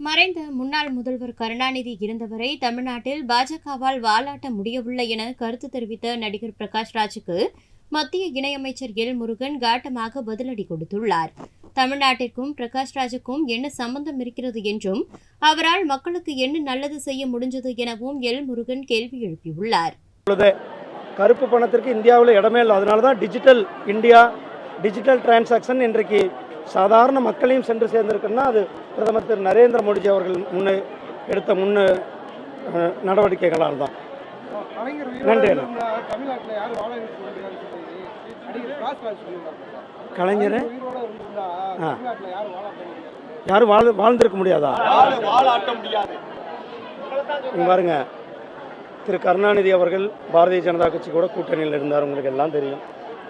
மறைந்த முன்னாள் முதல்வர் கருணாநிதி இருந்தவரை தமிழ்நாட்டில் பாஜகவால் வாலாட்ட முடியவில்லை என கருத்து தெரிவித்த நடிகர் பிரகாஷ் ராஜுக்கு மத்திய இணையமைச்சர் எல் முருகன் காட்டமாக பதிலடி கொடுத்துள்ளார். தமிழ்நாட்டிற்கும் பிரகாஷ் ராஜுக்கும் என்ன சம்பந்தம் இருக்கிறது என்றும் அவரால் மக்களுக்கு என்ன நல்லது செய்ய முடிஞ்சது எனவும் எல் முருகன் கேள்வி எழுப்பியுள்ளார். கருப்பு பணத்திற்கு இந்தியாவில் இடமே இல்லை. அதனாலதான் டிஜிட்டல் இந்தியா, டிஜிட்டல் டிரான்சாக்ஷன் இன்றைக்கு சாதாரண மக்களையும் சென்று சேர்ந்திருக்குன்னா அது பிரதமர் திரு நரேந்திர மோடிஜி அவர்கள் எடுத்த நடவடிக்கைகளால் தான். நன்றி. கலைஞர் யாரும் வாழ்ந்திருக்க முடியாதா? பாருங்க, திரு கருணாநிதி அவர்கள் பாரதிய ஜனதா கட்சி கூட கூட்டணியில் இருந்தார். உங்களுக்கு எல்லாம் தெரியும்,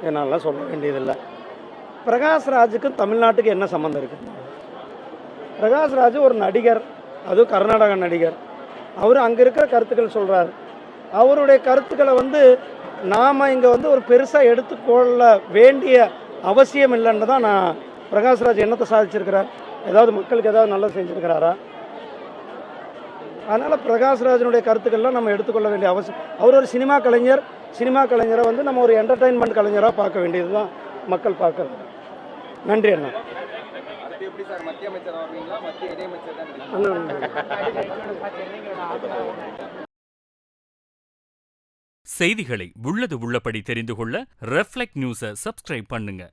என்னாலாம் சொல்ல வேண்டியதில்லை. பிரகாஷ் ராஜுக்கும் தமிழ்நாட்டுக்கு என்ன சம்மந்தம் இருக்குது? பிரகாஷ் ராஜ் ஒரு நடிகர், அதுவும் கர்நாடக நடிகர். அவர் அங்கே இருக்கிற கருத்துக்கள் சொல்கிறார். அவருடைய கருத்துக்களை நாம் இங்கே ஒரு பெருசாக எடுத்துக்கொள்ள வேண்டிய அவசியம் இல்லைன்னு தான் நான். பிரகாஷ் ராஜ் என்னத்தை சாதிச்சிருக்கிறார்? ஏதாவது மக்களுக்கு ஏதாவது நல்லது செஞ்சுருக்கிறாரா? அதனால் பிரகாஷ் ராஜனுடைய கருத்துக்கள்லாம் நம்ம எடுத்துக்கொள்ள வேண்டிய அவசியம். அவர் ஒரு சினிமா கலைஞர். சினிமா கலைஞரை நம்ம ஒரு என்டர்டெயின்மெண்ட் கலைஞராக பார்க்க வேண்டியது தான் மக்கள் பார்க்குறது. நன்றி அண்ணா. செய்திகளை உள்ளது உள்ளபடி தெரிந்து கொள்ள ரெஃப்ளெக்ட் நியூஸை சப்ஸ்கிரைப் பண்ணுங்க.